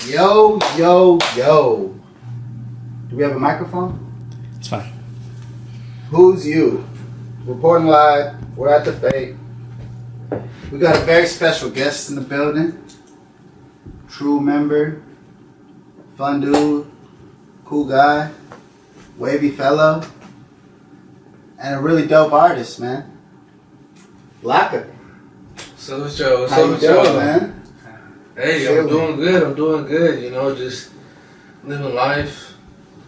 Yo, yo, yo. Do we have a microphone? It's fine. Who's you? Reporting live. We're at the fake. We got a very special guest in the building. True member. Fun dude. Cool guy. Wavy fellow. And a really dope artist, man. Laca. So what's up? What's How up you with doing, y'all? man? Hey, I'm doing good. I'm doing good. You know, just living life,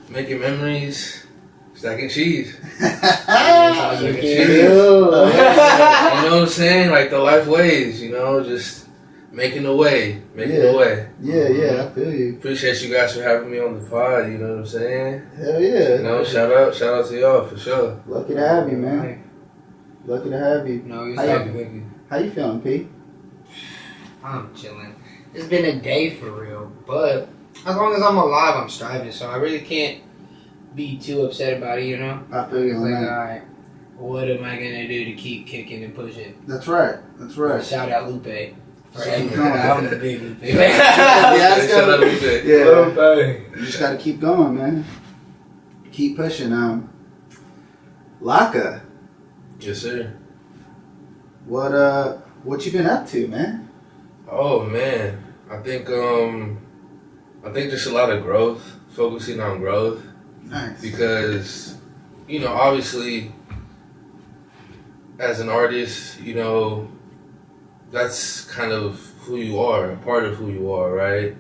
making memories, stacking cheese. Stacking cheese. You know what I'm saying? Like the life ways. You know, just making the way, the way. Yeah, I feel you. Appreciate you guys for having me on the pod. You know what I'm saying? Hell yeah. You know, shout out to y'all for sure. Lucky to have you, man. Lucky to have you. No, Thank you. How you feeling, P? I'm chilling. It's been a day for real, but as long as I'm alive, I'm striving. So I really can't be too upset about it, you know? I feel you It's on like, that. alright, what am I gonna do to keep kicking and pushing? That's right. That's right. Shout out Lupe. For Keep everything. going. I'm a big Lupe. Yeah, it's Shout out gotta- to you. Yeah. You just gotta keep going, man. Keep pushing. Laca, Yes, sir. what you been up to, man? Oh man, I think just a lot of growth, focusing on growth, Nice. because you know, obviously as an artist, you know, that's kind of who you are, a part of who you are, right?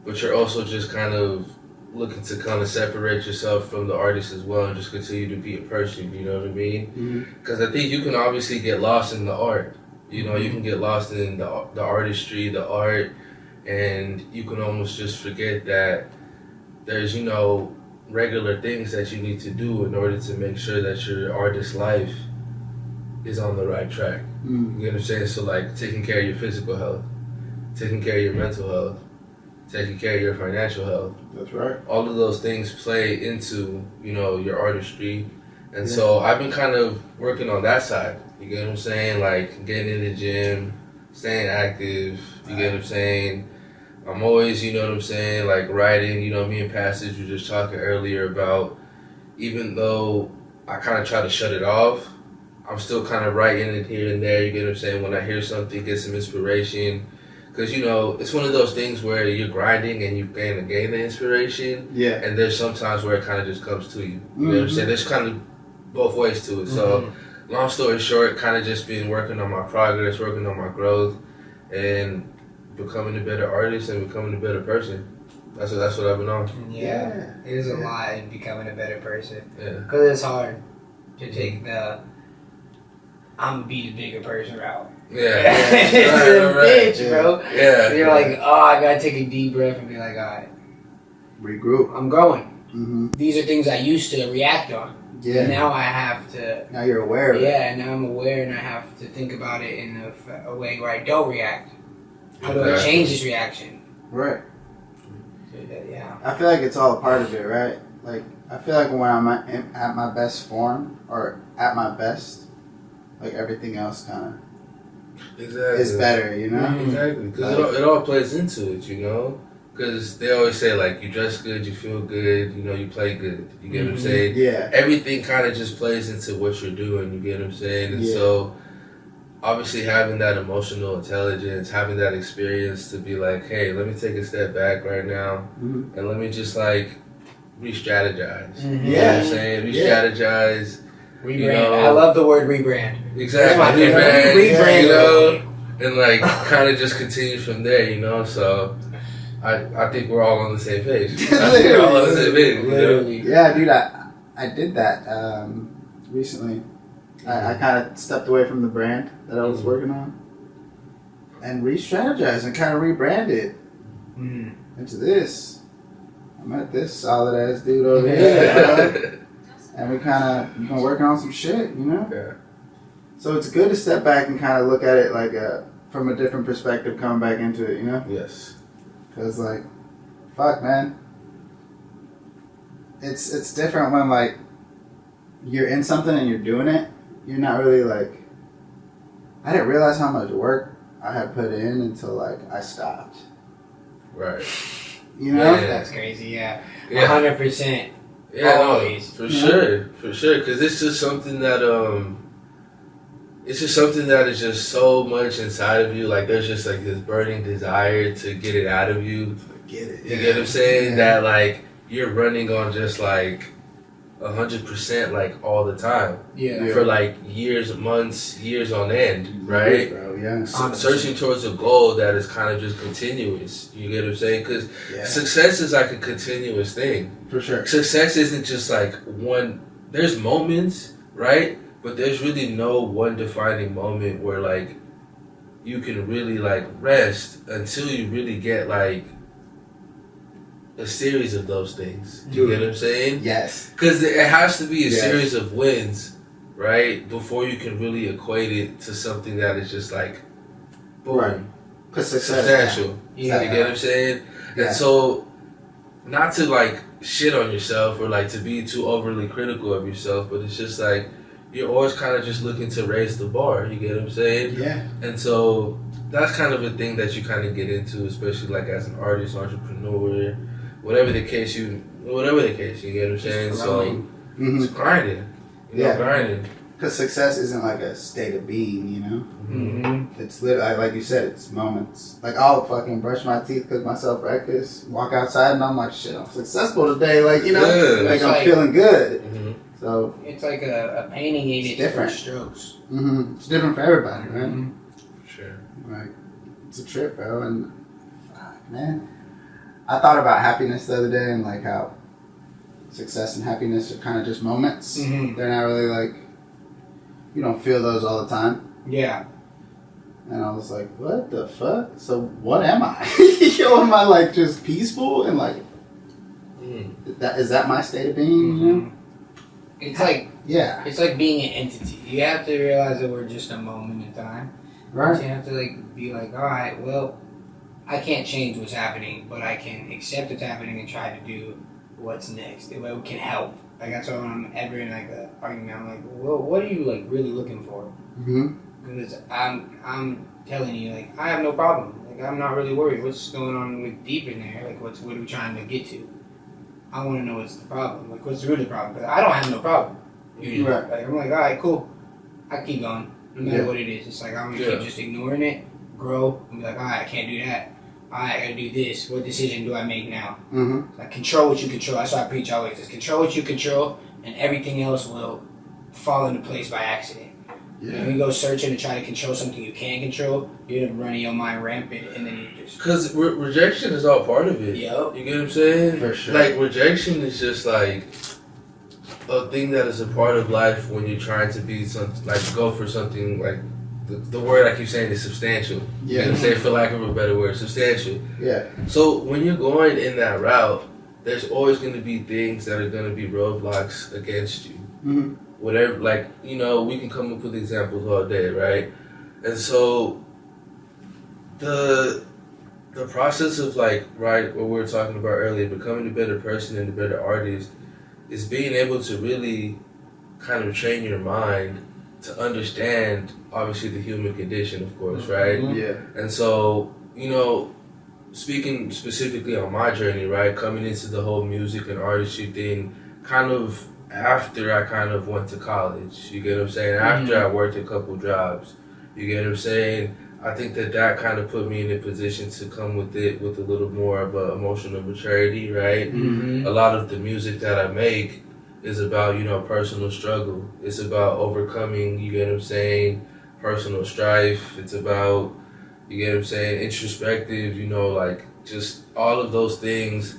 But you're also just kind of looking to kind of separate yourself from the artist as well and just continue to be a person, you know what I mean? Because I think you can obviously get lost in the art. You know, you can get lost in the artistry, the art, and you can almost just forget that there's, you know, regular things that you need to do in order to make sure that your artist life is on the right track. You know what I'm saying? So like taking care of your physical health, taking care of your mental health, taking care of your financial health. That's right. All of those things play into, you know, your artistry. And so I've been kind of working on that side. You get what I'm saying? Like getting in the gym, staying active. You get what I'm saying? I'm always, you know what I'm saying, like writing. You know, me and Passage were just talking earlier about, even though I kind of try to shut it off, I'm still kind of writing it here and there. You get what I'm saying? When I hear something, get some inspiration. Because, you know, it's one of those things where you're grinding and you gain the inspiration. Yeah. And there's sometimes where it kind of just comes to you. You know what I'm saying? There's kind of both ways to it. So, long story short, kind of just been working on my progress, working on my growth, and becoming a better artist and becoming a better person. That's what I've been on. Yeah, it is a lot in becoming a better person. Yeah. Because it's hard to take the I'm gonna be the bigger person route. Yeah. It's a bitch, bro. Yeah. You're like, oh, I gotta take a deep breath and be like, alright, Regroup. I'm growing. Mm-hmm. These are things I used to react on. Yeah. Now I have to. Now you're aware of it. Yeah, now I'm aware and I have to think about it in a way where I don't react. How do I Exactly. change this reaction? Right. Yeah. I feel like it's all a part of it, right? Like, I feel like when I'm at my best form, or at my best, like everything else kind of Exactly. is better, you know? Exactly. Because it all plays into it, you know? Because they always say, like, you dress good, you feel good, you know, you play good. You get what I'm saying? Yeah. Everything kind of just plays into what you're doing, you get what I'm saying? And Yeah. so, obviously having that emotional intelligence, having that experience to be like, hey, let me take a step back right now, Mhm. and let me just, like, re-strategize. You know what Yeah. I'm saying? Re-strategize. Rebrand. You know, I love the word rebrand. Exactly. That's my favorite. Rebrand, you know? Rebrand. And like kind of just continue from there, you know. So I think we're all on the same page. I think we're all on the same page. You know? Literally. Yeah, dude, I did that recently. I kind of stepped away from the brand that I was working on and re-strategized and kind of rebranded into this. I met this solid ass dude over here, and we kind of been working on some shit, you know. Yeah. So it's good to step back and kind of look at it like from a different perspective, coming back into it, you know. Yes. Cause like, fuck, man. It's different when like you're in something and you're doing it. You're not really like. I didn't realize how much work I had put in until like I stopped. Right. You know? Yeah. That's crazy. Yeah. Yeah. 100%. Yeah, no, Always. for sure, because it's just something that it's just something that is just so much inside of you. Like there's just like this burning desire to get it out of you. Get it. You get what I'm saying? That like you're running on just like 100% like all the time. Yeah. For like years, months, years on end, right? Bro, yeah. Searching towards a goal that is kind of just continuous. You get what I'm saying? Because Yeah. success is like a continuous thing. For sure. Success isn't just like one. There's moments, right? But there's really no one defining moment where like you can really like rest until you really get like a series of those things. You Dude. get what I'm saying? Yes. Because it has to be a Yes. series of wins, right? Before you can really equate it to something that is just like, boom, Right. Because success. substantial. Yeah. You get what I'm saying? Yeah. And so, not to like shit on yourself or like to be too overly critical of yourself, but it's just like, you're always kind of just looking to raise the bar. You get what I'm saying? Yeah. And so, that's kind of a thing that you kind of get into, especially like as an artist, entrepreneur, whatever the case, you get what I'm saying? So, Mm-hmm. it's grinding. You know, Yeah. grinding. Because success isn't like a state of being, you know? Mm-hmm. It's literally, like you said, it's moments. Like, I'll fucking brush my teeth, cook myself breakfast, walk outside, and I'm like, shit, I'm successful today. Like, you know? Yeah. Like, It's I'm like- feeling good. Mm-hmm. So, It's like a painting needed It's different. strokes. it's different for everybody, right? Mhm. Sure. Like, it's a trip, bro. And, fuck, man. I thought about happiness the other day and, like, how success and happiness are kind of just moments. Mhm. They're not really, like, you don't feel those all the time. Yeah. And I was like, what the fuck? So, what am I? Yo, am I, like, just peaceful? And, like, is that my state of being, you know? It's like Yeah. it's like being an entity. You have to realize that we're just a moment in time. Right? You have to like be like, all right, well, I can't change what's happening, but I can accept what's happening and try to do what's next. It can help. Like that's why when I'm ever in like an argument, I'm like, well, what are you like really looking for? Mm-hmm. Because I'm telling you, like, I have no problem. Like I'm not really worried. What's going on like deep in there? Like what are we trying to get to? I want to know what's the problem. Like what's really the problem? Because I don't have no problem. Usually. Right. Like I'm like, all right, cool. I keep going, no matter Yeah. what it is. It's like I'm gonna Yeah. keep just ignoring it, grow, and be like, all right, I can't do that. All right, I gotta do this. What decision do I make now? Mm-hmm. Like control what you control. That's why I preach always. Is control what you control, and everything else will fall into place by accident. If you go searching to try to control something you can't control, you end up running your mind rampant, and then you just Because rejection is all part of it. Yup. You get what I'm saying? For sure. Like, rejection is just like a thing that is a part of life when you're trying to be something, like, go for something, like, the word I keep saying is substantial. You know what I'm saying? For lack of a better word, substantial. Yeah. So, when you're going in that route, there's always going to be things that are going to be roadblocks against you. Mm-hmm. Whatever, like, you know, we can come up with examples all day, right? And so the process of, like, right, what we were talking about earlier, becoming a better person and a better artist, is being able to really kind of train your mind to understand, obviously, the human condition, of course, right? Yeah. And so, you know, speaking specifically on my journey, right, coming into the whole music and artistry thing, kind of after I kind of went to college, you get what I'm saying? After I worked a couple jobs, you get what I'm saying? I think that kind of put me in a position to come with it with a little more of a emotional maturity, right? Mm-hmm. A lot of the music that I make is about, you know, personal struggle. It's about overcoming, you get what I'm saying, personal strife. It's about, you get what I'm saying, introspective, you know, like just all of those things.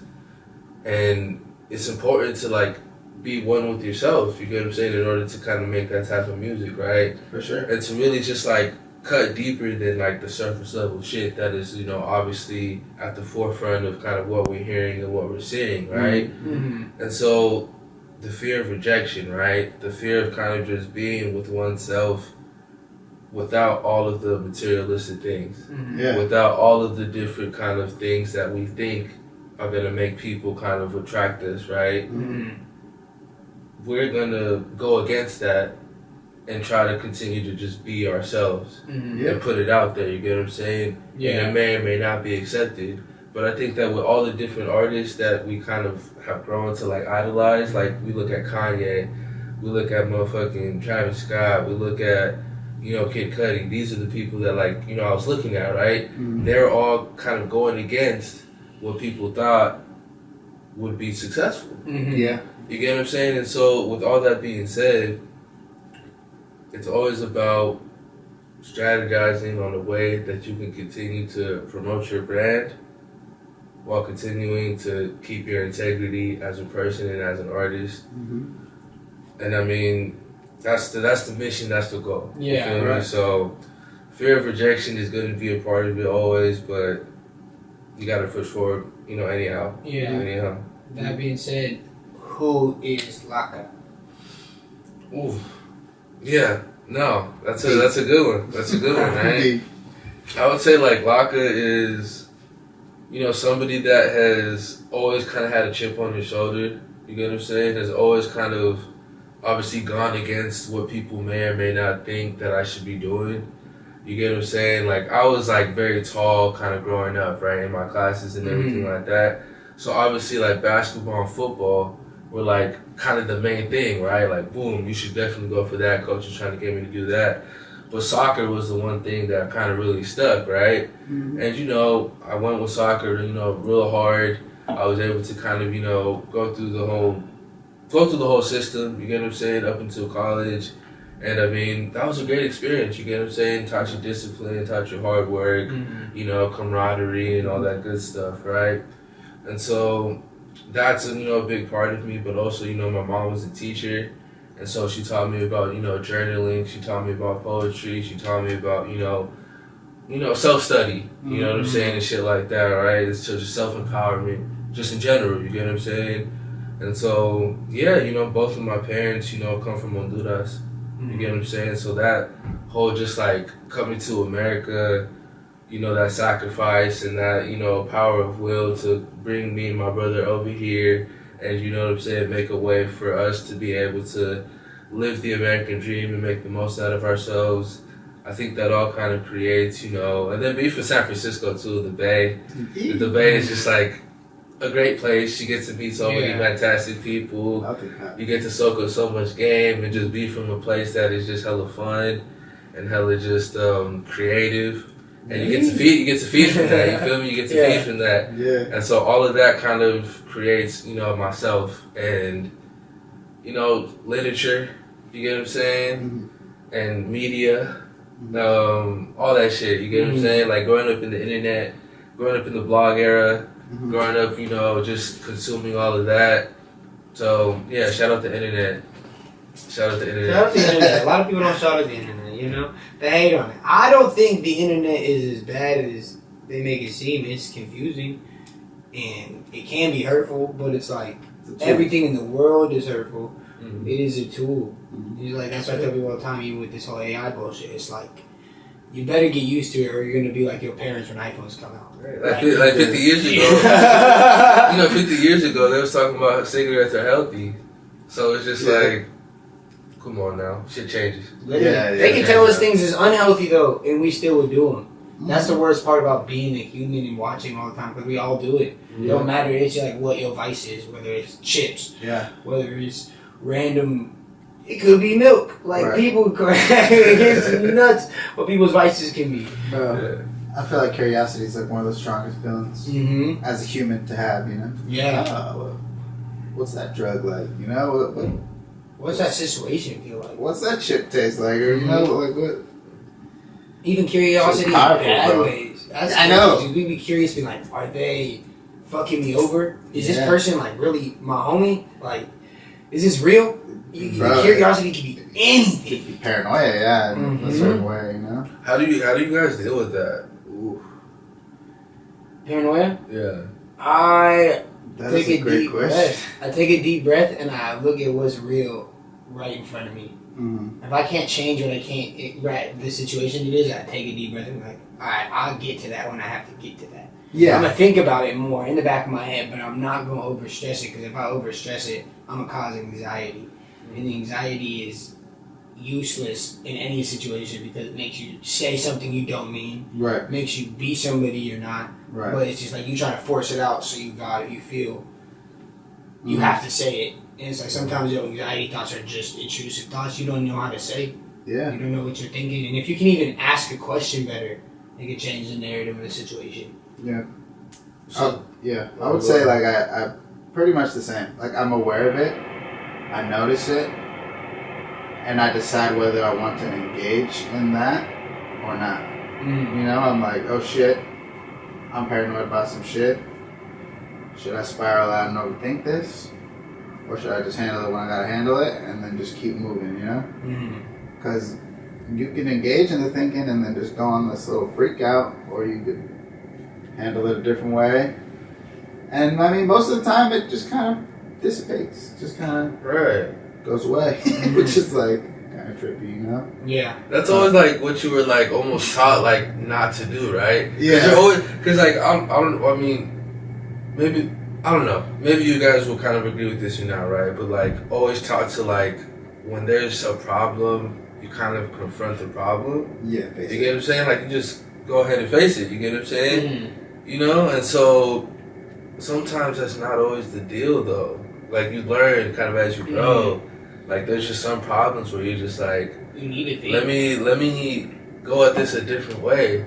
And it's important to like be one with yourself, you get what I'm saying, in order to kind of make that type of music, right? For sure. And to really just like cut deeper than like the surface level shit that is, you know, obviously at the forefront of kind of what we're hearing and what we're seeing, right? Mm-hmm. And so the fear of rejection, right? The fear of kind of just being with oneself without all of the materialistic things, Mm-hmm. Yeah. without all of the different kind of things that we think are going to make people kind of attract us, right? Mm-hmm. We're going to go against that and try to continue to just be ourselves Mm-hmm. Yeah. and put it out there, you get what I'm saying? Yeah. And it may or may not be accepted, But I think that with all the different artists that we kind of have grown to like idolize, like we look at Kanye, we look at motherfucking Travis Scott, we look at, you know, Kid Cudi. These are the people that, like, you know, I was looking at, right? They're all kind of going against what people thought would be successful. Yeah. You get what I'm saying? And so with all that being said, it's always about strategizing on a way that you can continue to promote your brand while continuing to keep your integrity as a person and as an artist. And I mean, that's the mission, that's the goal. Yeah, you feel me? So fear of rejection is going to be a part of it always, but you got to push forward, you know, anyhow. Yeah. Anyhow. That being said, who is Laca? Ooh. Yeah. No, that's a good one. That's a good one, right? I would say like Laca is, you know, somebody that has always kind of had a chip on his shoulder. You get what I'm saying? Has always kind of obviously gone against what people may or may not think that I should be doing. You get what I'm saying? Like, I was like very tall kind of growing up, right, in my classes and everything like that. So obviously like basketball and football were like kind of the main thing, right? Like, boom, you should definitely go for that. Coach is trying to get me to do that. But soccer was the one thing that kind of really stuck, right? And, you know, I went with soccer, you know, real hard. I was able to kind of, you know, go through the whole system, you get what I'm saying, up until college. And I mean, that was a great experience, you get what I'm saying? Taught you discipline, taught you hard work, you know, camaraderie and all that good stuff, right? And so that's, you know, a big part of me, but also, you know, my mom was a teacher. And so she taught me about, you know, journaling. She taught me about poetry. She taught me about, you know, self-study. You know what I'm saying, and shit like that, right? It's just self-empowerment, just in general. You get what I'm saying? And so, yeah, you know, both of my parents, you know, come from Honduras. You get what I'm saying? So that whole just like coming to America, you know, that sacrifice and that, you know, power of will to bring me and my brother over here. And you know what I'm saying, make a way for us to be able to live the American dream and make the most out of ourselves. I think that all kind of creates, you know, and then being from San Francisco too, the Bay. The Bay is just like a great place. You get to meet so many fantastic people. You get to soak up so much game and just be from a place that is just hella fun and hella just creative. And you get to feed from that, you feel me? You get to feed from that. Yeah. And so all of that kind of creates, you know, myself and, you know, literature, you get what I'm saying? And media, all that shit, you get what I'm saying? Like growing up in the internet, growing up in the blog era, growing up, you know, just consuming all of that. So, yeah, shout out the internet. Shout out the internet. Shout out the internet. A lot of people don't shout out the internet, you know? They hate on it. I don't think the internet is as bad as they make it seem. It's confusing and it can be hurtful, but it's like everything in the world is hurtful. It is a tool. It's like, that's what I tell people all the time, even with this whole AI bullshit. It's like, you better get used to it or you're going to be like your parents when iPhones come out. Like 50 years ago, you know, 50 years ago, they was talking about cigarettes are healthy. So it's just like, come on now, shit changes. They can tell us things is unhealthy though, and we still would do them. That's the worst part about being a human and watching all the time, because we all do it. It don't matter. It's like what your vice is, whether it's chips, whether it's random. It could be milk. Like people, it's nuts what people's vices can be. I feel like curiosity is like one of the strongest feelings as a human to have, you know? Yeah. What's that drug like? You know? What's that situation feel like? What's that chip taste like? Or, you know, like what? Even curiosity in bad ways. That's I know. We'd be curious, being like, are they fucking me over? Is this person like really my homie? Like, is this real? Curiosity can be anything. Be paranoia, in a certain way, you know. How do you guys deal with that? Ooh. Paranoia? Yeah. I That take is a a great deep question. breath. I take a deep breath and I look at what's real right in front of me. If I can't change what I can't, the situation it is, I take a deep breath and be like, all right, I'll get to that when I have to get to that. Yeah. I'm going to think about it more in the back of my head, but I'm not going to overstress it, because if I overstress it, I'm going to cause anxiety. And the anxiety is useless in any situation because it makes you say something you don't mean. Right. Makes you be somebody you're not. Right. But it's just like you trying to force it out, so you got it. You feel you have to say it, and it's like sometimes your anxiety thoughts are just intrusive thoughts you don't know how to say. Yeah. You don't know what you're thinking, and if you can even ask a question better, it can change the narrative of the situation. Yeah. So, I would say like I pretty much the same. Like I'm aware of it, I notice it, and I decide whether I want to engage in that or not. You know, I'm like, oh shit, I'm paranoid about some shit. Should I spiral out and overthink this? Or should I just handle it when I gotta handle it and then just keep moving, you know? Because you can engage in the thinking and then just go on this little freak out, or you could handle it a different way. And I mean, most of the time it just kind of dissipates, just kind of goes away, which is like kind of trippy, you know? Yeah. That's always like what you were like almost taught like not to do, right? Yeah. Because like I mean, maybe I don't know. Maybe you guys will kind of agree with this or not, right? But like always taught to like when there's a problem, you kind of confront the problem. Yeah, basically. You get what I'm saying? Like you just go ahead and face it. You get what I'm saying? You know, and so sometimes that's not always the deal, though. Like you learn kind of as you grow. Like there's just some problems where you're just like, you need to think. let me go at this a different way.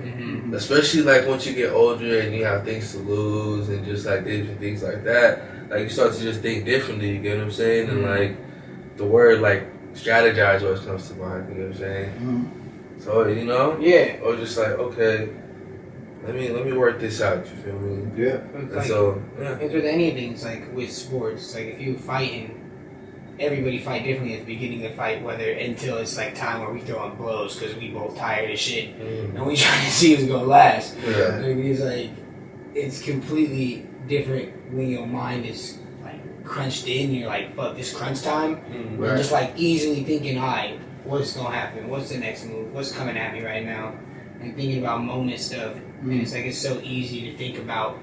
Especially like once you get older and you have things to lose and just like different things like that. Like you start to just think differently. You get what I'm saying? And like the word like strategize always comes to mind. You know what I'm saying? So you know, or just like okay. Let me work this out. You feel me? Yeah. And like, so it's with anything. It's like with sports. Like if you fighting, everybody fight differently at the beginning of the fight. Whether until it's like time where we throwing blows because we both tired as shit and we trying to see who's gonna last. Yeah. Like, it's like it's completely different when your mind is like crunched in. You're like, fuck, this crunch time. You're just like easily thinking, alright, what's gonna happen? What's the next move? What's coming at me right now? And thinking about moment stuff. And it's like it's so easy to think about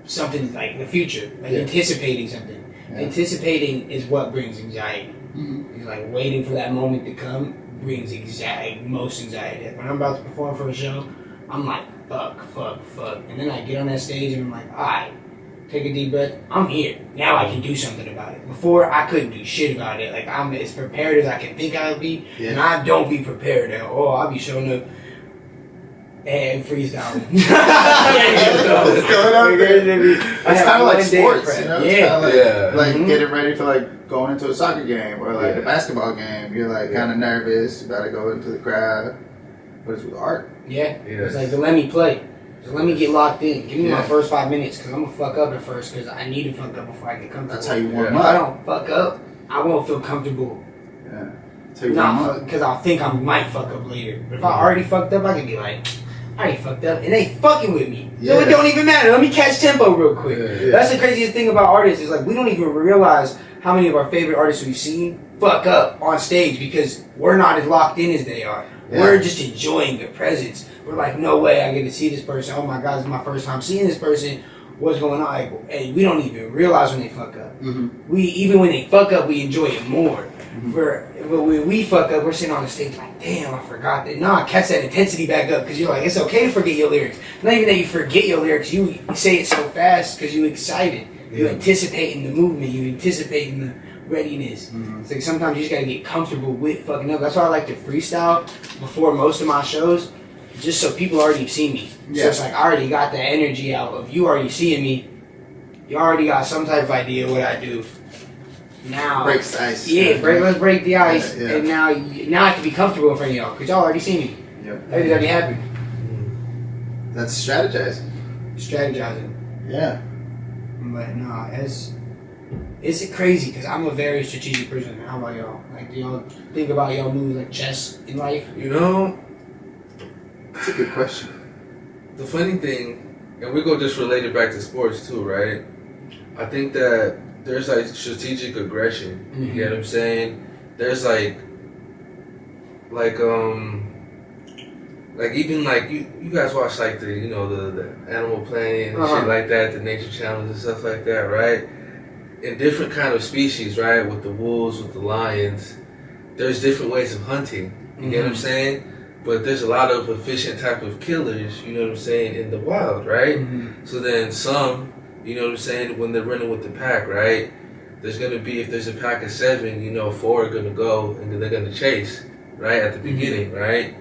something like the future, like anticipating something. Anticipating is what brings anxiety. It's like waiting for that moment to come brings most anxiety. Like when I'm about to perform for a show, I'm like, fuck. And then I get on that stage and I'm like, alright, take a deep breath. I'm here. Now I can do something about it. Before, I couldn't do shit about it. Like I'm as prepared as I can think I would be. And I don't be prepared at all. I'll be showing up and freestyling. It's kind of like sports, you know? Like Mm-hmm. getting ready for like going into a soccer game or like a basketball game. You're like kind of nervous. You gotta go into the crowd. But it's with art. It's like, let me play. Just let me get locked in. Give me my first 5 minutes because I'm gonna fuck up at first because I need to fuck up before I get comfortable. That's how you warm If I up. don't fuck up, I won't feel comfortable. Because I'll think I might fuck up later. But if I already fucked up, I can be like, I ain't fucked up, and they fucking with me. So it don't even matter. Let me catch tempo real quick. That's the craziest thing about artists is like we don't even realize how many of our favorite artists we've seen fuck up on stage because we're not as locked in as they are. We're just enjoying their presence. We're like, no way, I get to see this person. Oh my God, it's my first time seeing this person. What's going on? Like, hey, we don't even realize when they fuck up. We even when they fuck up, we enjoy it more. But when we fuck up, we're sitting on the stage like, damn, I forgot that. Nah, catch that intensity back up because you're like, it's okay to forget your lyrics. Not even that you forget your lyrics, you say it so fast because you're excited. You anticipate in the movement, you anticipate in the readiness. It's like sometimes you just gotta get comfortable with fucking up. That's why I like to freestyle before most of my shows, just so people already see me. So it's like I already got the energy out of you already seeing me. You already got some type of idea of what I do. Now breaks the ice. Let's break the ice, and now I can be comfortable in front of y'all because y'all already see me. Everybody's already happy. That's strategizing. Yeah. But no, it's crazy because I'm a very strategic person. How about y'all? Like, do y'all think about y'all moves like chess in life? You know, that's a good question. The funny thing, and we go just relate it back to sports too, right? I think that there's like strategic aggression. You get what I'm saying? There's like even like you guys watch like the the Animal Planet and shit like that, the nature channels and stuff like that, right? In different kind of species, right? With the wolves, with the lions, there's different ways of hunting. You get what I'm saying? But there's a lot of efficient type of killers, you know what I'm saying, in the wild, right? So then some, you know what I'm saying, when they're running with the pack, right? There's going to be, if there's a pack of 7, you know, 4 are going to go and they're going to chase, right, at the beginning, right?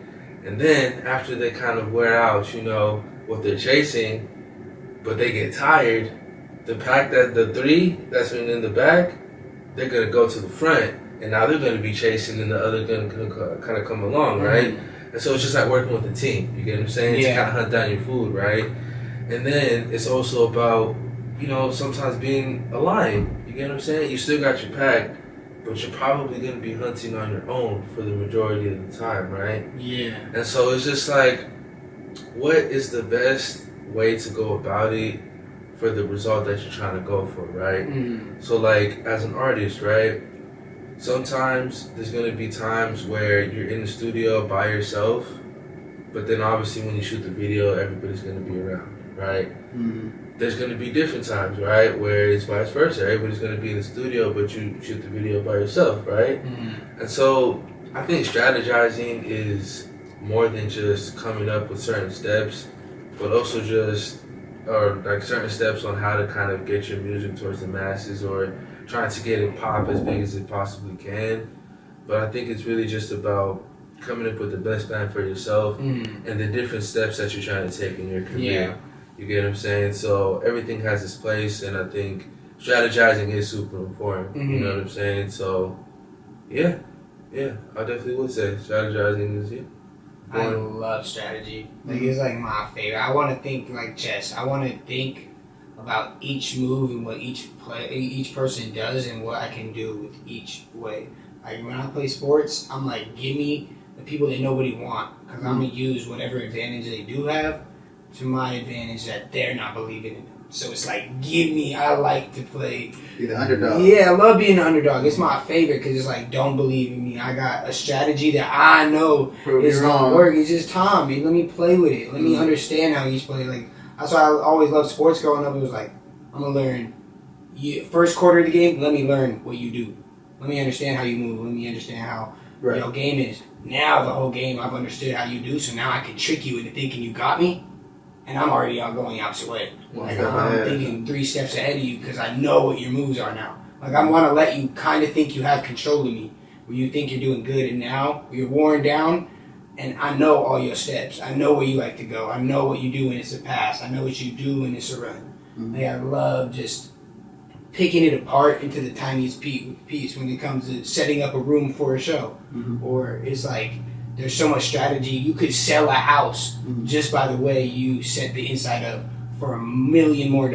And then after they kind of wear out, you know, what they're chasing, but they get tired, the pack the 3 that's been in the back, they're going to go to the front. And now they're going to be chasing and the other going to kind of come along, right? And so it's just like working with a team. You get what I'm saying? To kind of hunt down your food, right? And then it's also about, you know, sometimes being a lion. You get what I'm saying? You still got your pack, but you're probably going to be hunting on your own for the majority of the time, right? Yeah. And so it's just like, what is the best way to go about it for the result that you're trying to go for, right? So like, as an artist, right? Sometimes there's going to be times where you're in the studio by yourself, but then obviously when you shoot the video, everybody's going to be around, right? There's going to be different times, right, where it's vice versa. Everybody's going to be in the studio, but you shoot the video by yourself, right? And so I think strategizing is more than just coming up with certain steps, but also just, or like certain steps on how to kind of get your music towards the masses or trying to get it pop as big as it possibly can. But I think it's really just about coming up with the best plan for yourself and the different steps that you're trying to take in your career. You get what I'm saying? So everything has its place, and I think strategizing is super important. You know what I'm saying? So yeah, I definitely would say strategizing is I love strategy. Like it's like my favorite. I want to think like chess. I want to think about each move and what each person does and what I can do with each way. Like when I play sports, I'm like, give me the people that nobody want, because I'm gonna use whatever advantage they do have to my advantage that they're not believing in them. So it's like, I like to play. Be the underdog. Yeah, I love being an underdog. It's my favorite because it's like, don't believe in me. I got a strategy that I know is gonna work. It's just time, man. Let me play with it. Let me understand how each play. Like that's why I always loved sports growing up. It was like, I'm gonna learn. First quarter of the game, let me learn what you do. Let me understand how you move. Let me understand how your game is. Now the whole game, I've understood how you do. So now I can trick you into thinking you got me. And I'm already going opposite way. Like I'm thinking 3 steps ahead of you because I know what your moves are now. Like I want to let you kind of think you have control of me, where you think you're doing good, and now you're worn down, and I know all your steps. I know where you like to go. I know what you do when it's a pass. I know what you do when it's a run. Like I love just picking it apart into the tiniest piece when it comes to setting up a room for a show, or it's like. There's so much strategy. You could sell a house just by the way you set the inside up for $1 million more.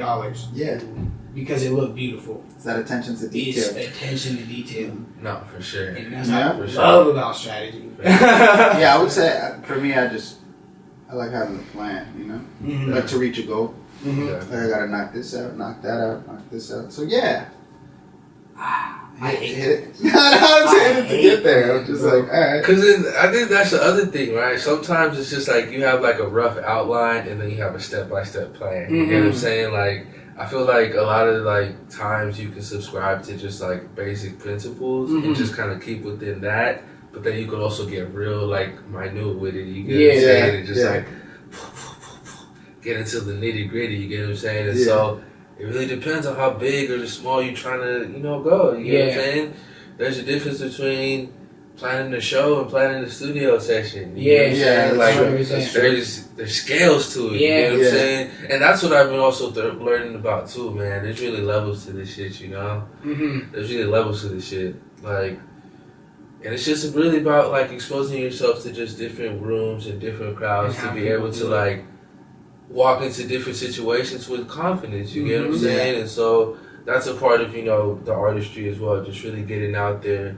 Yeah. Because it looked beautiful. It's that attention to detail. It's attention to detail. No, for sure. And that's what I love about strategy. Yeah, I would say, for me, I like having a plan, you know? Like to reach a goal. Like I gotta knock this out, knock that out, knock this out. So yeah. I hate it. I'm saying it to get there. I'm just like, all right. Because I think that's the other thing, right? Sometimes it's just like you have like a rough outline and then you have a step-by-step plan. You know what I'm saying? Like, I feel like a lot of like times you can subscribe to just like basic principles and just kind of keep within that. But then you could also get real like minute with it. You get what I'm saying? And just like get into the nitty-gritty. You get what I'm saying? And so it really depends on how big or small you're trying to, you know, go. You get what I'm saying? There's a difference between planning the show and planning the studio session. You know what I'm saying? Like, there's scales to it. You know what I'm saying? And that's what I've been also learning about too, man. There's really levels to this shit, you know? There's really levels to this shit. Like, and it's just really about like exposing yourself to just different rooms and different crowds to be able to like walk into different situations with confidence, you get what I'm saying? And so that's a part of, you know, the artistry as well, just really getting out there,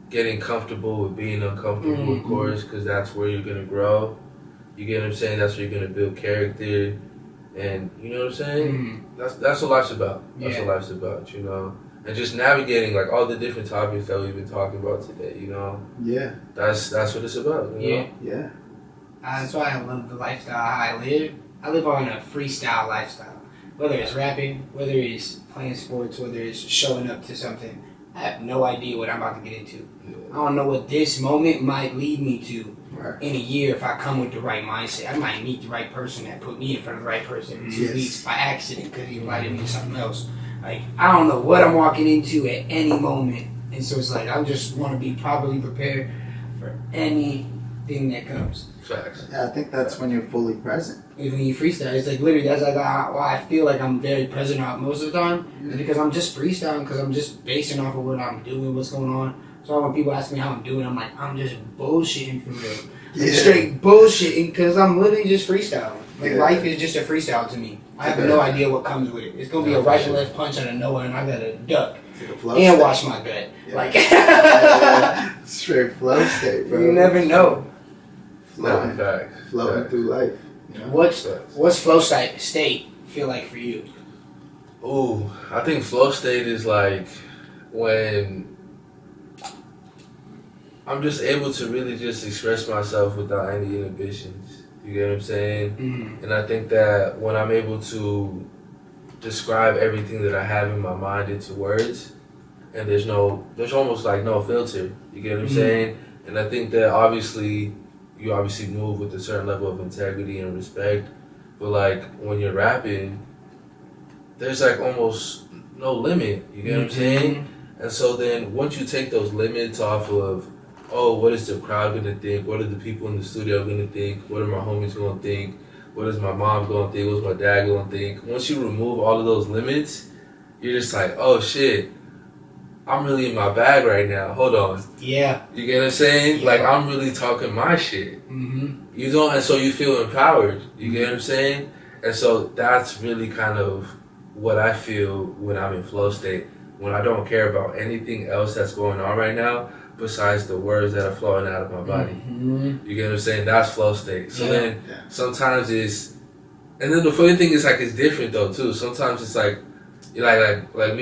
getting comfortable with being uncomfortable, of course, because that's where you're going to grow. You get what I'm saying? That's where you're going to build character, and you know what I'm saying? That's what life's about. That's what life's about, you know? And just navigating, like, all the different topics that we've been talking about today, you know? Yeah. That's what it's about, you know? Yeah. That's why I love the lifestyle I live. I live on a freestyle lifestyle. Whether it's rapping, whether it's playing sports, whether it's showing up to something, I have no idea what I'm about to get into. Yeah. I don't know what this moment might lead me to Right. in a year if I come with the right mindset. I might meet the right person that put me in front of the right person in 2 Yes. weeks by accident because he invited me to something else. Like, I don't know what I'm walking into at any moment. And so it's like, I just want to be properly prepared for anything that comes. Facts. Yeah, I think that's when you're fully present. Even when you freestyle, it's like literally that's like why I feel like I'm very present out most of the time. Is because I'm just freestyling, because I'm just basing off of what I'm doing, what's going on. So when people ask me how I'm doing, I'm like, I'm just bullshitting for real. Like, straight bullshitting, because I'm literally just freestyling. Like, life is just a freestyle to me. I have no idea what comes with it. It's going to be a right and left punch out of nowhere, and I got to duck and wash my gut. Yeah. Like, straight flow state, bro. You never know. Floating, Facts. floating through life. You know? What's flow state feel like for you? Ooh, I think flow state is like when I'm just able to really just express myself without any inhibitions. You get what I'm saying? Mm-hmm. And I think that when I'm able to describe everything that I have in my mind into words, and there's almost like no filter. You get what I'm saying? And I think that you obviously move with a certain level of integrity and respect, but like when you're rapping, there's like almost no limit. You get what I'm saying? And so then once you take those limits off of, oh, what is the crowd gonna think? What are the people in the studio gonna think? What are my homies gonna think? What is my mom gonna think? What's my dad gonna think? Once you remove all of those limits, you're just like, oh shit, I'm really in my bag right now. Hold on. Yeah. You get what I'm saying? Yeah. Like, I'm really talking my shit. Mm-hmm. You know, and so you feel empowered. You get what I'm saying? And so that's really kind of what I feel when I'm in flow state. When I don't care about anything else that's going on right now besides the words that are flowing out of my body. Mm-hmm. You get what I'm saying? That's flow state. So Yeah. then sometimes it's, and then the funny thing is like it's different though too. Sometimes it's like me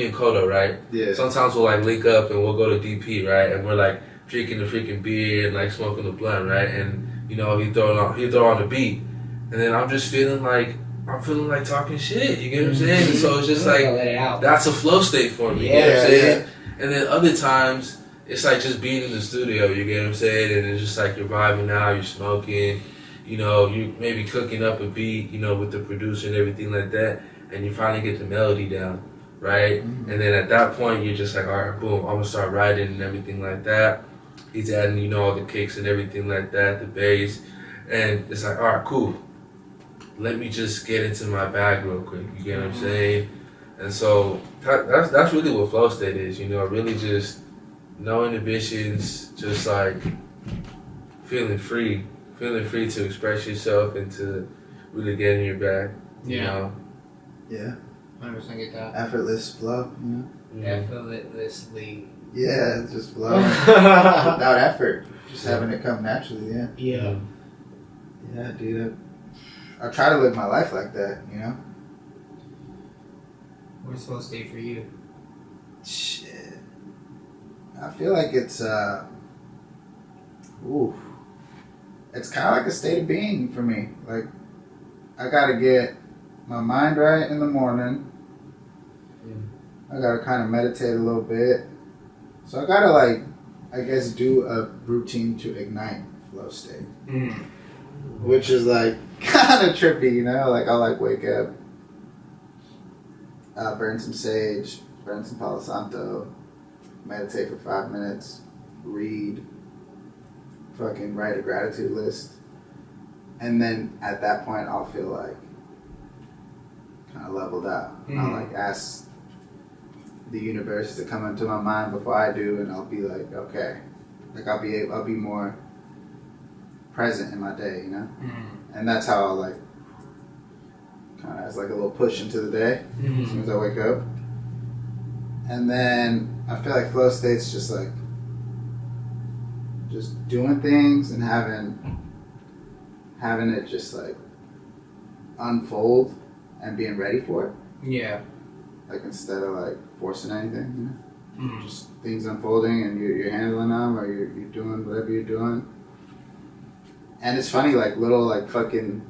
and Kodo, right? Yeah. Sometimes we'll like link up and we'll go to DP, right? And we're like drinking the freaking beer and like smoking the blunt, right? And you know he throw on the beat, and then I'm feeling like talking shit. You get what I'm saying? And so it's just like Let it out. that's a flow state for me. Yeah, you know what I'm saying? yeah. And then other times it's like just being in the studio. You get what I'm saying? And it's just like you're vibing out, you're smoking. You know, you maybe cooking up a beat. You know, with the producer and everything like that. And you finally get the melody down, right? Mm-hmm. And then at that point, you're just like, all right, boom, I'm gonna start writing and everything like that. He's adding, you know, all the kicks and everything like that, the bass, and it's like, all right, cool. Let me just get into my bag real quick. You get what I'm saying? And so that's really what flow state is, you know, really just no inhibitions, just like feeling free to express yourself and to really get in your bag. You know? Yeah. 100% get that. Effortless flow. You know? Effortlessly. Yeah, it's just flow without effort. Just having it come naturally. Yeah. Yeah. Yeah, dude. I try to live my life like that. You know. Where's flow state for you? Shit. I feel like it's it's kind of like a state of being for me. Like, I gotta get my mind right in the morning. I gotta kind of meditate a little bit. So I gotta like, I guess, do a routine to ignite flow state, which is like kind of trippy, you know. Like I'll like wake up, burn some sage, burn some Palo Santo, meditate for 5 minutes, read, fucking write a gratitude list, and then at that point I'll feel like kind of leveled out. I'll like ask the universe to come into my mind before I do, and I'll be like, okay, like I'll be more present in my day, you know. And that's how I'll like kind of as like a little push into the day as soon as I wake up. And then I feel like flow state's just like just doing things and having it just like unfold and being ready for it. Yeah. Like instead of like forcing anything, you know? Just things unfolding and you're handling them, or you're doing whatever you're doing. And it's funny, like little like fucking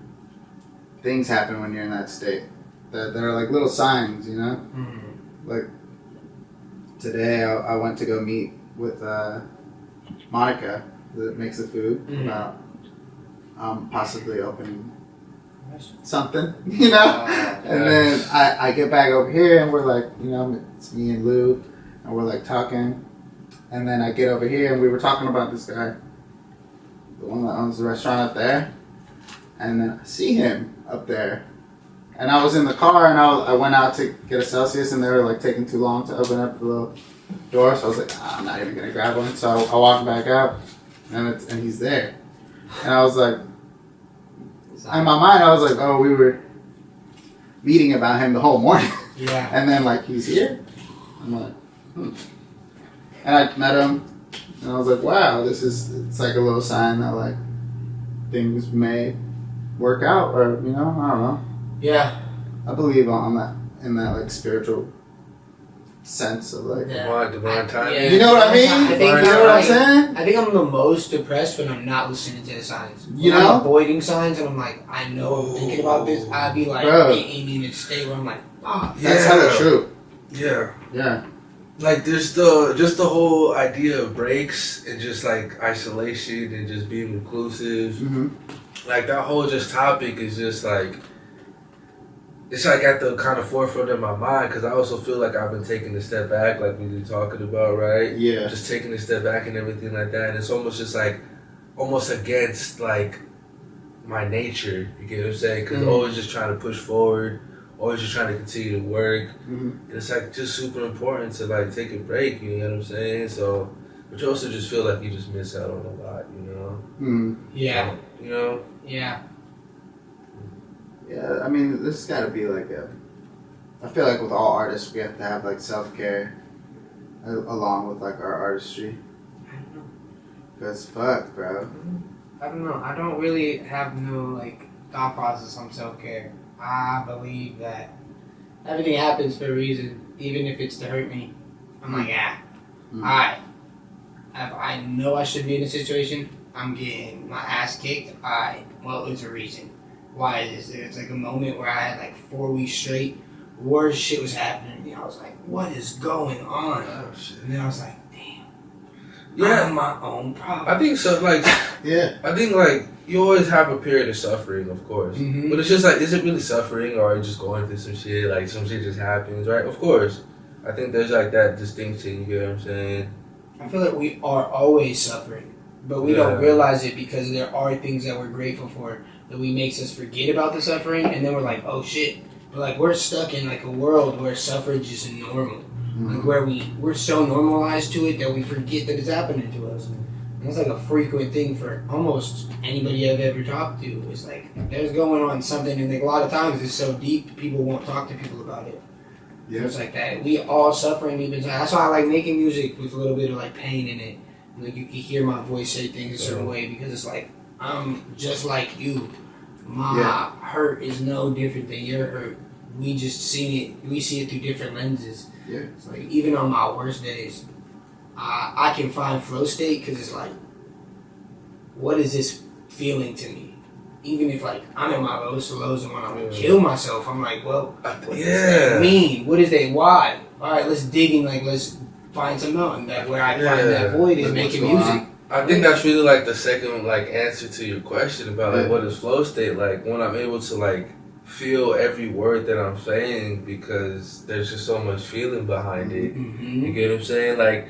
things happen when you're in that state. That are like little signs, you know? Like today I went to go meet with Monica that makes the food about possibly opening something, you know. And then I get back over here and we're like, you know, it's me and Lou, and we're like talking. And then I get over here and we were talking about this guy, the one that owns the restaurant up there. And then I see him up there. And I was in the car and I went out to get a Celsius and they were like taking too long to open up the little door. So I was like, I'm not even gonna grab one. So I walked back out and he's there. And I was like, in my mind I was like, oh, we were meeting about him the whole morning. Yeah. And then like, he's here? I'm like, And I met him and I was like, wow, it's like a little sign that like things may work out, or, you know, I don't know. Yeah. I believe on that, in that like spiritual sense of like, divine timing. you know what I mean? I think you know what I'm saying? I think I'm the most depressed when I'm not listening to the signs. You When know? I'm avoiding signs and I'm like, I know I'm thinking about this. I'd be like, Bro. aiming to stay where I'm like, oh, That's hella true. Yeah. Yeah. Like there's the whole idea of breaks and just like isolation and just being reclusive. Mm-hmm. Like that whole just topic is just like, it's like at the kind of forefront of my mind, because I also feel like I've been taking a step back, like we were talking about, right? Yeah. Just taking a step back and everything like that. And it's almost just like, almost against like my nature, you get what I'm saying? Because always just trying to push forward, always just trying to continue to work. Mm-hmm. And it's like just super important to like take a break, you know what I'm saying? So, but you also just feel like you just miss out on a lot, you know? Mm-hmm. Yeah. You know? Yeah. Yeah, I mean, this has got to be like I feel like with all artists, we have to have like self-care along with like our artistry. I don't know. Because fuck, bro. I don't know. I don't really have no like thought process on self-care. I believe that everything happens for a reason, even if it's to hurt me. I'm like, alright. If I know I should be in a situation, I'm getting my ass kicked. Alright, well, there's a reason. Why is this? There's like a moment where I had like 4 weeks straight, worse shit was happening to me. I was like, what is going on? Oh, shit. And then I was like, damn. Yeah. I'm my own problem. I think so, like, Yeah. I think like you always have a period of suffering, of course. Mhm. But it's just like, is it really suffering, or are you just going through some shit? Like some shit just happens, right? Of course. I think there's like that distinction, you get what I'm saying? I feel like we are always suffering, but we don't realize it because there are things that we're grateful for that we makes us forget about the suffering, and then we're like, oh shit. But like we're stuck in like a world where suffrage is normal, like where we're so normalized to it that we forget that it's happening to us. And it's like a frequent thing for almost anybody I've ever talked to. It's like there's going on something, and like a lot of times it's so deep people won't talk to people about it. Yeah. It's like that. We all suffering deep inside. That's why I like making music with a little bit of like pain in it. Like you can hear my voice say things a certain way because it's like I'm just like you. My hurt is no different than your hurt. We just see it. We see it through different lenses. Yeah. It's like even on my worst days, I can find flow state because it's like, what is this feeling to me? Even if like I'm in my lowest of lows and when I'm gonna kill myself, I'm like, well, what does that mean? What is that? Why? All right, let's dig in. Like let's find some out. And that where I find that void is making music. I think that's really like the second like answer to your question about like what is flow state. Like when I'm able to like feel every word that I'm saying because there's just so much feeling behind it. Mm-hmm. You get what I'm saying? Like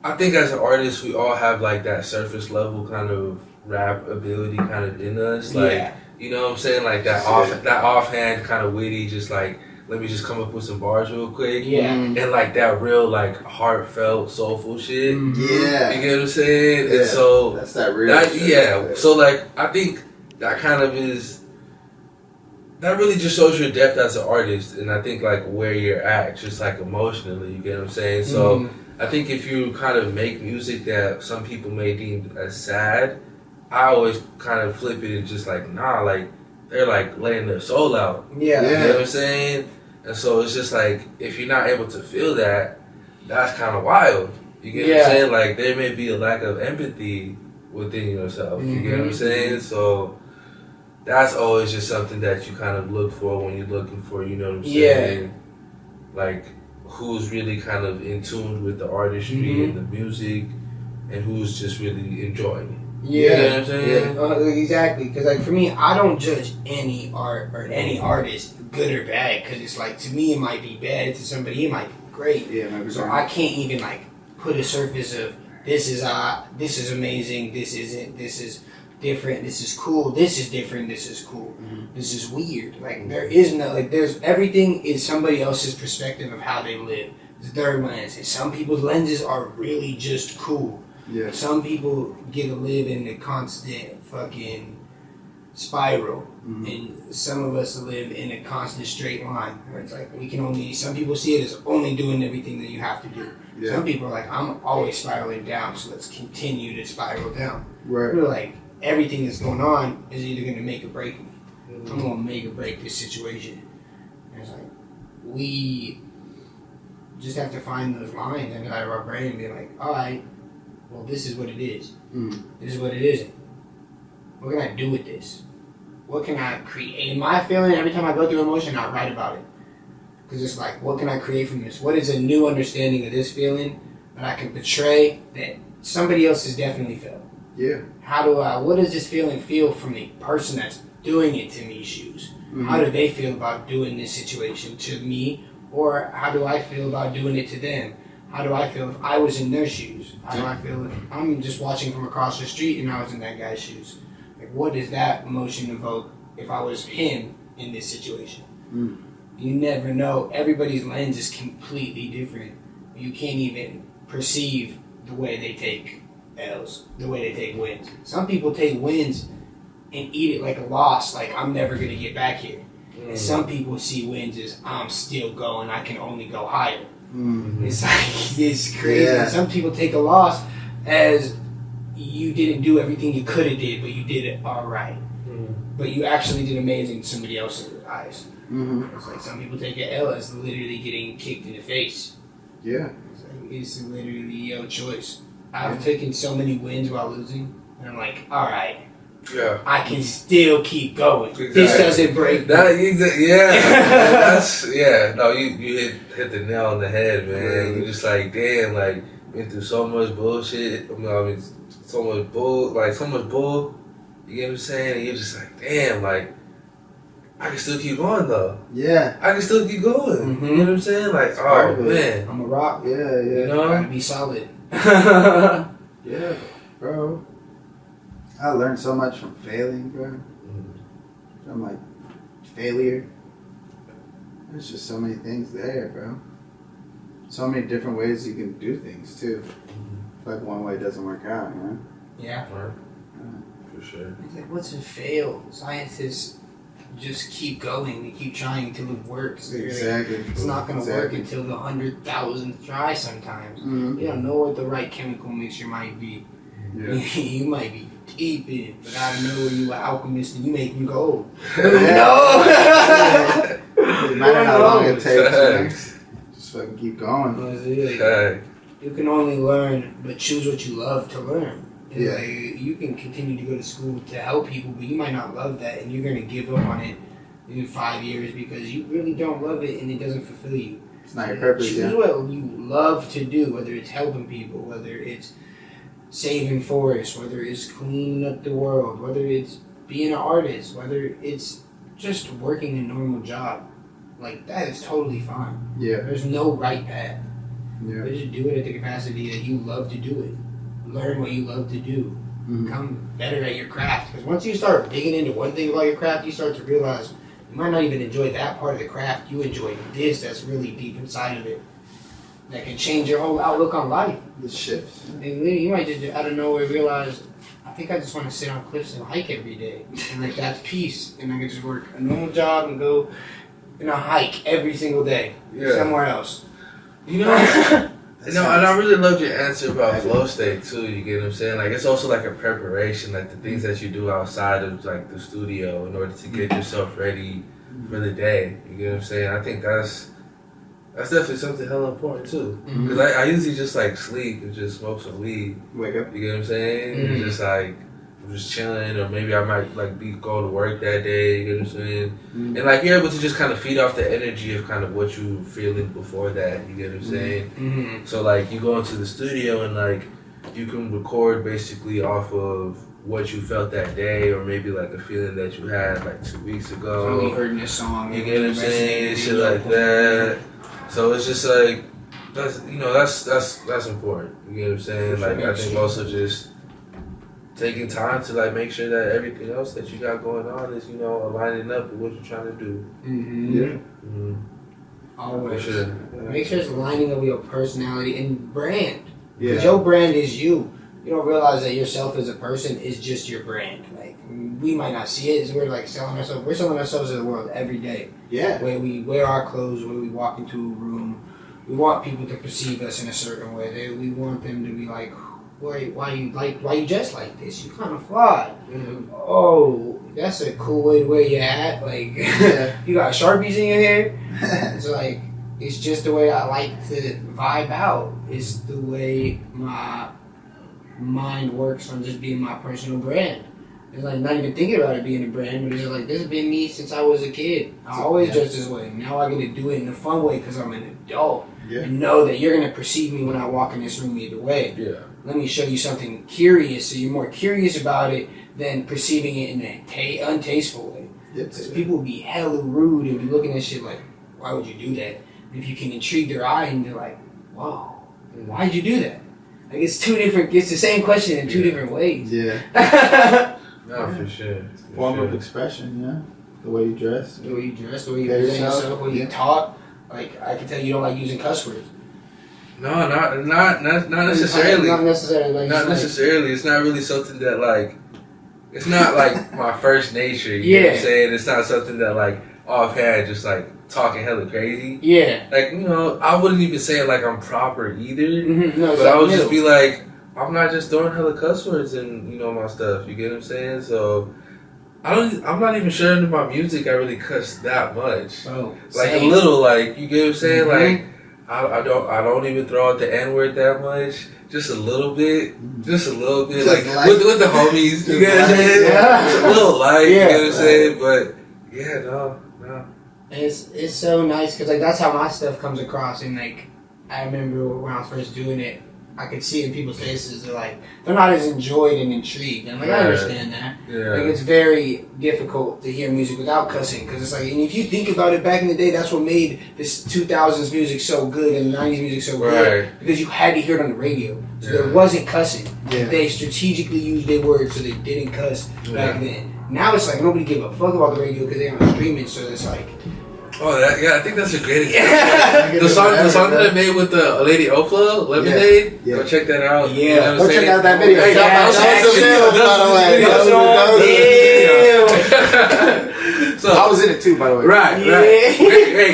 I think as an artist we all have like that surface level kind of rap ability kind of in us. Like you know what I'm saying? Like that offhand kind of witty, just like let me just come up with some bars real quick. Yeah. And like that real like heartfelt, soulful shit. Yeah. You get what I'm saying? Yeah. And so that's that real shit. Yeah. So like I think that kind of is that really just shows your depth as an artist, and I think like where you're at, just like emotionally, you get what I'm saying? So I think if you kind of make music that some people may deem as sad, I always kind of flip it and just like, nah, like they're like laying their soul out. Yeah. You know what I'm saying? And so it's just like, if you're not able to feel that, that's kind of wild. You get what I'm saying? Like, there may be a lack of empathy within yourself. You get what I'm saying? So that's always just something that you kind of look for when you're looking for, you know what I'm saying? Like, who's really kind of in tune with the artistry and the music, and who's just really enjoying it. Yeah, you know what I'm saying? Yeah. Exactly. Because like for me, I don't judge any art or any artist good or bad. Because it's like to me it might be bad, to somebody it might be great. Yeah, maybe so I can't even like put a surface of this is amazing, this isn't, this is different, this is cool, this is different, this is cool, this is weird. Like there is no like there's everything is somebody else's perspective of how they live. It's their lens. And some people's lenses are really just cool. Yeah. Some people get to live in a constant fucking spiral, and some of us live in a constant straight line. Where it's like we can only. Some people see it as only doing everything that you have to do. Yeah. Some people are like, I'm always spiraling down, so let's continue to spiral down. Right. We're like, everything that's going on is either going to make or break me. I'm going to make or break this situation. And it's like we just have to find those lines inside of our brain and be like, all right. Well, this is what it is. This is what it isn't. What can I do with this? What can I create? In my feeling, every time I go through emotion, I write about it. Because it's like, what can I create from this? What is a new understanding of this feeling that I can portray that somebody else has definitely felt? Yeah. What does this feeling feel from the person that's doing it to me shoes? How do they feel about doing this situation to me? Or how do I feel about doing it to them? How do I feel if I was in their shoes? How do I feel if I'm just watching from across the street and I was in that guy's shoes? Like, what does that emotion evoke if I was him in this situation? You never know. Everybody's lens is completely different. You can't even perceive the way they take L's, the way they take wins. Some people take wins and eat it like a loss, like I'm never going to get back here. And some people see wins as I'm still going, I can only go higher. It's like, it's crazy. Yeah. Some people take a loss as you didn't do everything you could have did, but you did it all right. But you actually did amazing to somebody else's eyes. It's like some people take an L as literally getting kicked in the face. Yeah. It's literally your choice. I've taken so many wins while losing, and I'm like, all right. Yeah. I can still keep going. Exactly. This doesn't break me. No, you hit the nail on the head, man. You just like, damn, like been through so much bullshit. So much bull. You get what I'm saying? And you're just like, damn, like I can still keep going though. Yeah. I can still keep going. You know what I'm saying? Like, oh man, I'm a rock. Yeah. you know, Gotta be solid. Yeah, bro. I learned so much from failing, bro. From like failure. There's just so many things there, bro. So many different ways you can do things too. Like one way doesn't work out, you know? Yeah. For sure. It's like, what's a fail? Scientists just keep going. They keep trying until it works. Exactly. It's not going to work until the 100,000th try sometimes. You don't know what the right chemical mixture might be. Yeah. You might be deep in it, but I don't know you an alchemist and you making gold. Yeah. No! No matter how long it takes, man. Just fucking keep going. You can only learn, but choose what you love to learn. And Yeah. like, you can continue to go to school to help people, but you might not love that, and you're going to give up on it in 5 years because you really don't love it and it doesn't fulfill you. It's not your purpose, Choose what you love to do, whether it's helping people, whether it's saving forests, whether it's cleaning up the world, whether it's being an artist, whether it's just working a normal job. Like, that is totally fine. Yeah. There's no right path. Yeah. But just do it at the capacity that you love to do it. Learn what you love to do. Become better at your craft. Because once you start digging into one thing about your craft, you start to realize you might not even enjoy that part of the craft. You enjoy this that's really deep inside of it. That can change your whole outlook on life. The shifts. And literally, you might just out of nowhere realize, I think I just want to sit on cliffs and hike every day. And like, that's peace. And I can just work a normal job and go and a hike every single day. Somewhere else. You know, and I really loved your answer about flow state too. You get what I'm saying? Like, it's also like a preparation, like the things that you do outside of like the studio in order to get yourself ready for the day. You get what I'm saying? I think that's definitely something hella important too. Because I usually just like sleep and just smoke some weed. Wake up. You get what I'm saying? And just like just chilling, or maybe I might like go to work that day. You know what I'm saying? And like you're able to just kind of feed off the energy of kind of what you feeling before that. You get what I'm saying? So like you go into the studio and like you can record basically off of what you felt that day, or maybe like a feeling that you had like 2 weeks ago. So you heard this song. You get what I'm saying? Shit like that. So it's just like that's that's important. You get what I'm saying? Like I think also just taking time to like make sure that everything else that you got going on is aligning up with what you're trying to do. Always. For sure. Make sure it's lining up with your personality and brand. Yeah. Because your brand is you. You don't realize that yourself as a person is just your brand. Like, we might not see it. We're like selling ourselves. We're selling ourselves to the world every day. Yeah. Where we wear our clothes, where we walk into a room. We want people to perceive us in a certain way. We want them to be like, why you dress like this? You kind of fly. Oh, that's a cool way to wear your hat. Like, you got Sharpies in your hair. It's like, it's just the way I like to vibe out. It's the way my mind works on just being my personal brand. It's like not even thinking about it being a brand, but it's just like, this has been me since I was a kid. I always dress this way. Now I get to do it in a fun way because I'm an adult. Yeah. And know that you're going to perceive me when I walk in this room either way. Yeah. Let me show you something curious, so you're more curious about it than perceiving it in a untasteful way. Because people will be hella rude and be looking at shit like, why would you do that? And if you can intrigue their eye and they're like, wow, why'd you do that? Like, it's the same question in two different ways. Yeah. No, for sure. Form of expression, yeah. The way you dress. The way you dress, the way you present yourself, the way you talk. Like, I can tell you don't like using cuss words. No, not necessarily. Not necessarily. Like, not necessarily. It's not really something that like. It's not like my first nature. You know what I'm saying? It's not something that like offhand just like talking hella crazy. Yeah. Like I wouldn't even say it like I'm proper either. No, but I would just be like, I'm not just throwing hella cuss words in my stuff. You get what I'm saying? So. I'm not even sure in my music I really cuss that much. Oh, like same. A little, like you get what I'm saying. Like I don't even throw out the N-word that much. Just a little bit, just like with the homies. You get what I'm saying? Yeah. It's a little light. You get what I'm saying? But yeah, no. And it's so nice because like that's how my stuff comes across. And like I remember when I was first doing it, I could see in people's faces they're not as enjoyed and intrigued. And I'm like, I understand that. Yeah. Like it's very difficult to hear music without cussing because it's like, and if you think about it, back in the day, that's what made this 2000s music so good and the 90s music so good because you had to hear it on the radio. So there wasn't cussing. Yeah. They strategically used their words so they didn't cuss back then. Now it's like nobody give a fuck about the radio because they're on streaming. So it's like. Oh, I think that's a great example. the song that I made with the lady Ofla, Lemonade. Yeah. Go check that out. Yeah, you know go check out that video. Hey, that was by the way. So I was in it too, by the way. Right.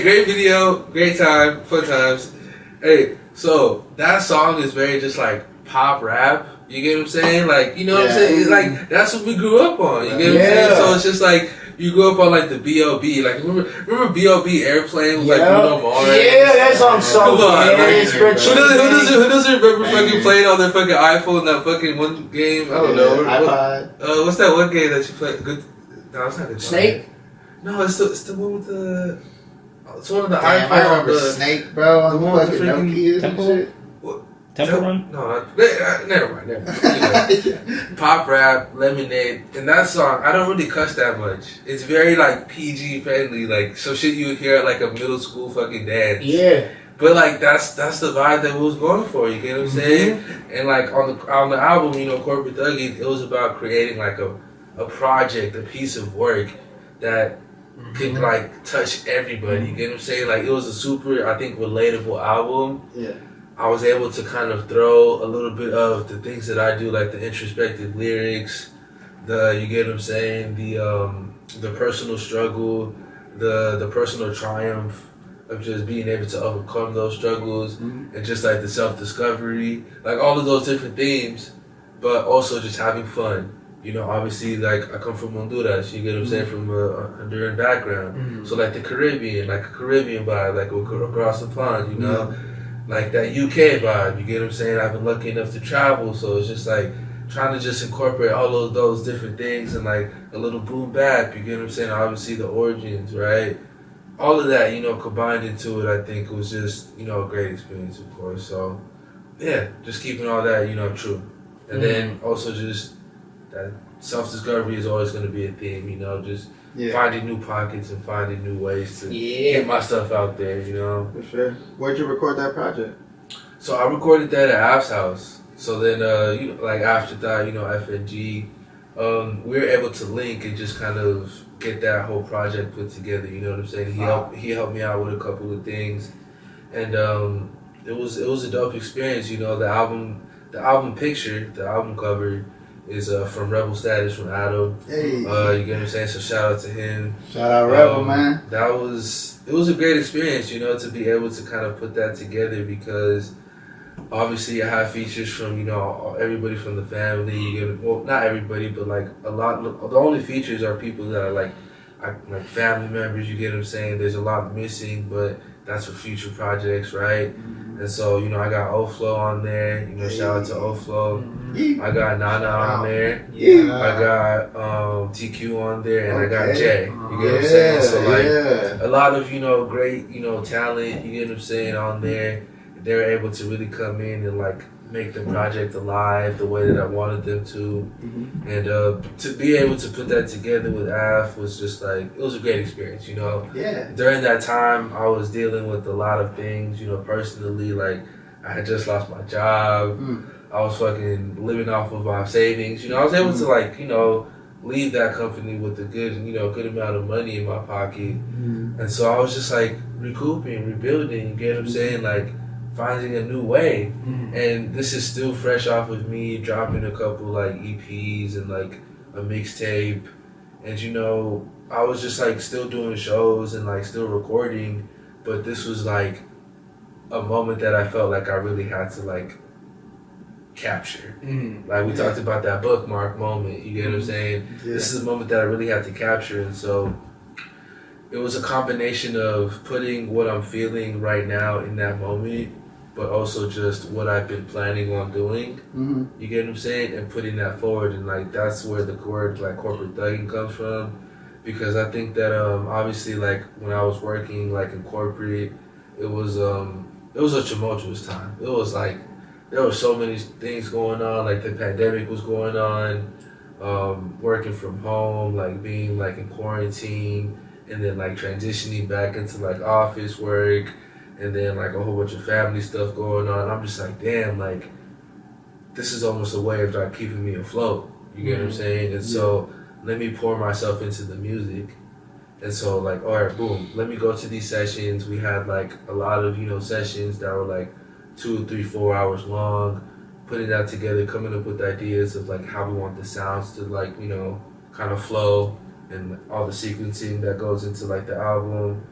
Great video, great time, fun times. Hey, so that song is very just like pop rap. You get what I'm saying? Like, you know what I'm saying? It's like that's what we grew up on. You get what I'm saying? So it's just like. You grew up on like the B.O.B. Like remember B.O.B. Airplane with like Bruno Mars? Yeah, that song's so good. Who doesn't remember fucking playing on their fucking iPhone that fucking one game? I don't know. iPod. What's that one game that you play? Good. No, it's not good. Snake. No, it's the one with the. It's one of the iPhone. I remember Snake, bro. The one with the Nokia and shit. Temple Run? No, never mind. Pop rap, Lemonade, and that song, I don't really cuss that much. It's very like PG friendly, like some shit you would hear at like a middle school fucking dance. Yeah. But like that's the vibe that we was going for. You get what I'm saying? And like on the album, Corporate Thuggy, it was about creating like a project, a piece of work that could like touch everybody. You get what I'm saying? Like it was a super, I think, relatable album. Yeah. I was able to kind of throw a little bit of the things that I do, like the introspective lyrics, you get what I'm saying, the personal struggle, the personal triumph of just being able to overcome those struggles, and just like the self-discovery, like all of those different themes, but also just having fun. Obviously, like I come from Honduras, you get what I'm saying, from a Honduran background, so like the Caribbean, like a Caribbean vibe, like across the pond, like that UK vibe, you get what I'm saying? I've been lucky enough to travel, so it's just like trying to just incorporate all of those different things and like a little boom bap, you get what I'm saying? Obviously the origins, right? All of that, combined into it, I think was just, a great experience, of course. So, yeah, just keeping all that, true. And then also just that self-discovery is always going to be a theme, just finding new pockets and finding new ways to get my stuff out there, For sure. Where'd you record that project? So I recorded that at Av's house. So then, like Afterthought, FNG, we were able to link and just kind of get that whole project put together. You know what I'm saying? He helped me out with a couple of things, and it was a dope experience. The album picture, the album cover is from Rebel Status from Adam. Hey, you get what I'm saying? So shout out to him. Shout out Rebel, man. It was a great experience. To be able to kind of put that together because. Obviously, I have features from everybody from the family. Well, not everybody, but like a lot. The only features are people that are like family members. You get what I'm saying? There's a lot missing, but that's for future projects, right? Mm-hmm. And so I got Oflo on there. Shout out to Oflo. Mm-hmm. I got Nana on there. Yeah. I got TQ on there, and I got Jay. You get what I'm saying? So a lot of great talent. You get what I'm saying on there. They were able to really come in and like make the project alive the way that I wanted them to, and to be able to put that together with Af was just like it was a great experience. Yeah. During that time, I was dealing with a lot of things. Personally, like I had just lost my job. I was fucking living off of my savings. I was able to like leave that company with a good good amount of money in my pocket, and so I was just like recouping, rebuilding. You get what I'm saying? Like. Finding a new way, and this is still fresh off of me dropping a couple like EPs and like a mixtape, and I was just like still doing shows and like still recording, but this was like a moment that I felt like I really had to like capture. Like we talked about that bookmark moment, you get what I'm saying? Yeah. This is a moment that I really had to capture, and so it was a combination of putting what I'm feeling right now in that moment, but also just what I've been planning on doing. You get what I'm saying? And putting that forward, and like that's where the word like corporate thugging comes from, because I think that obviously like when I was working like in corporate, it was a tumultuous time. It was like there were so many things going on, like the pandemic was going on, working from home, like being like in quarantine. And then like transitioning back into like office work, and then like a whole bunch of family stuff going on. I'm just like, damn, like this is almost a way of like keeping me afloat. You get what I'm saying? And so let me pour myself into the music. And so like, all right, boom, let me go to these sessions. We had like a lot of sessions that were like 2, 3, 4 hours long. Putting that together, coming up with ideas of like how we want the sounds to like kind of flow. And all the sequencing that goes into like the album,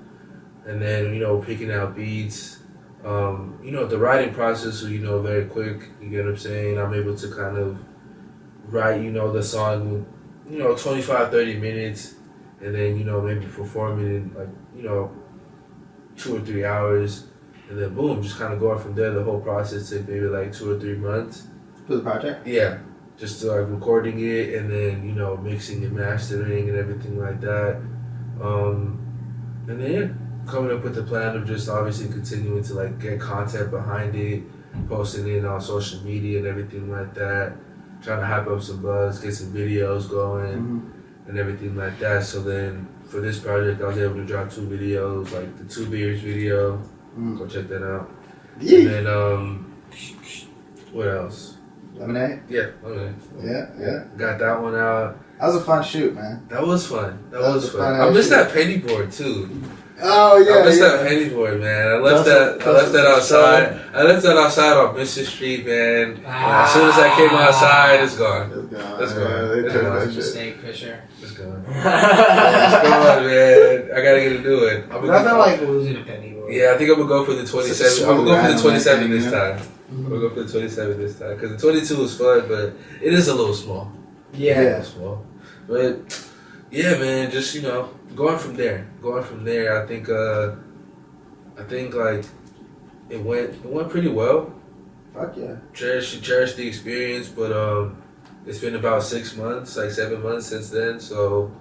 and then picking out beats. The writing process was very quick. You get what I'm saying? I'm able to kind of write the song with 25-30 minutes, and then maybe perform it in like 2 or 3 hours, and then boom, just kind of going from there. The whole process took maybe like 2 or 3 months. For the project? Yeah. Just like recording it and then mixing and mastering and everything like that, and then coming up with the plan of just obviously continuing to like get content behind it, posting it on social media and everything like that, trying to hype up some buzz, get some videos going, and everything like that. So then for this project, I was able to drop 2 videos, like the 2 Beers video. Go check that out. And then what else? Lemonade? Yeah, Lemonade. Yeah. Got that one out. That was a fun shoot, man. That was fun. That was fun. I missed that penny board too. Oh yeah. I missed that penny board, man. I left that outside. I left that outside on Mission Street, man. As soon as I came outside, it's gone. It's gone. It's a mistake for sure. It's gone. It's gone, man. I gotta get to do it. Nothing like losing a penny board. Yeah, I think I'm gonna go for the 27. I'm gonna go for the 27 this time. We'll go for the 27 this time because the 22 was fun, but it is a little small. Yeah, a little small. But yeah, man, just going from there. I think like it went pretty well. Fuck yeah. Cherished the experience, but it's been about 6 months, like 7 months since then. So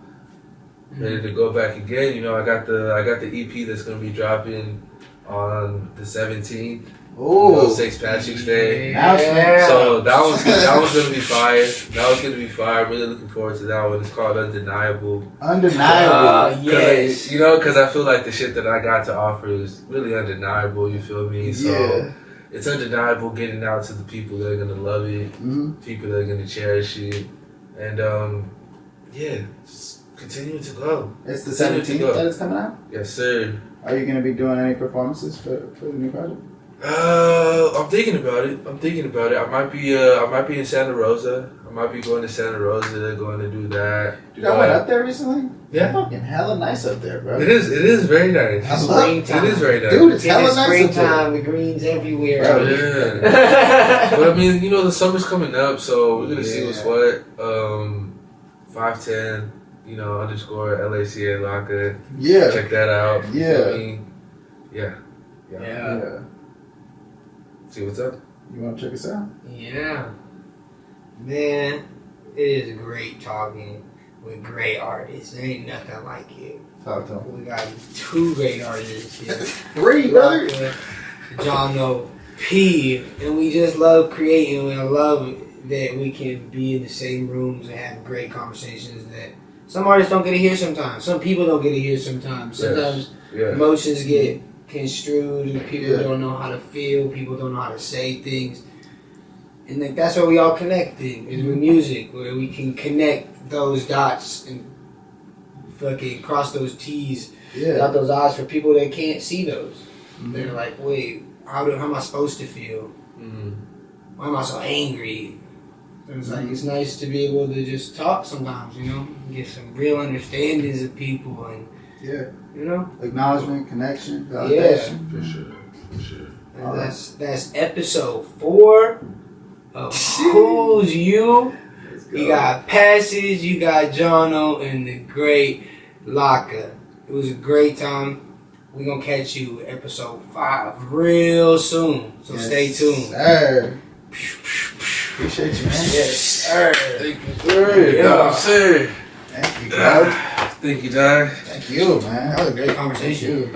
ready to go back again. You know, I got the EP that's gonna be dropping on the 17th. Oh, St. Patrick's Day. Yeah. So that one's gonna be fire. That one's gonna be fire. I'm really looking forward to that one. It's called Undeniable. Undeniable. Yes. You know, because I feel like the shit that I got to offer is really undeniable. You feel me? So Yeah. it's undeniable getting out to the people that are gonna love it, people that are gonna cherish it, and yeah, just continue to go. It's the 17th that it's coming out? Yes, sir. Are you going to be doing any performances for the new project? I'm thinking about it. I might be in Santa Rosa. I might be going to Santa Rosa, going to do that. Dude, I went up there recently. Yeah. Fucking hella nice up there, bro. It is very nice. Springtime. It is very nice. Dude, it's hella nice up there. Springtime, the greens everywhere. Bro. Yeah. But I mean, you know, the summer's coming up, so we're gonna see what's what. 510, you know, _ LACA laca. Yeah. Check that out. You Yeah. feel me? Yeah. See what's up. You want to check us out? Yeah. Man, it is great talking with great artists. There ain't nothing like it. Talk to him. We got 2 great artists here. 3, brother. John O. P. And we just love creating. And I love that we can be in the same rooms and have great conversations that some artists don't get to hear sometimes. Some people don't get to hear sometimes. Sometimes emotions get construed and people don't know how to feel. People don't know how to say things. And like that's where we all connecting is with music, where we can connect those dots and fucking cross those T's, dot those I's for people that can't see those. They're like, wait, how am I supposed to feel? Why am I so angry? So it's like it's nice to be able to just talk sometimes, you know, get some real understandings of people and you know, acknowledgement, connection, validation. For sure. And that's episode 4 of Who's You. You got Passage, you got Jono, and the great Laca. It was a great time. We're gonna catch you episode 5 real soon. So stay tuned. Sir. Appreciate you, man. Yes, sir. Thank you, sir. Yeah. Sir. Thank you, bro. Thank you, Don. Thank you, man. That was a great conversation.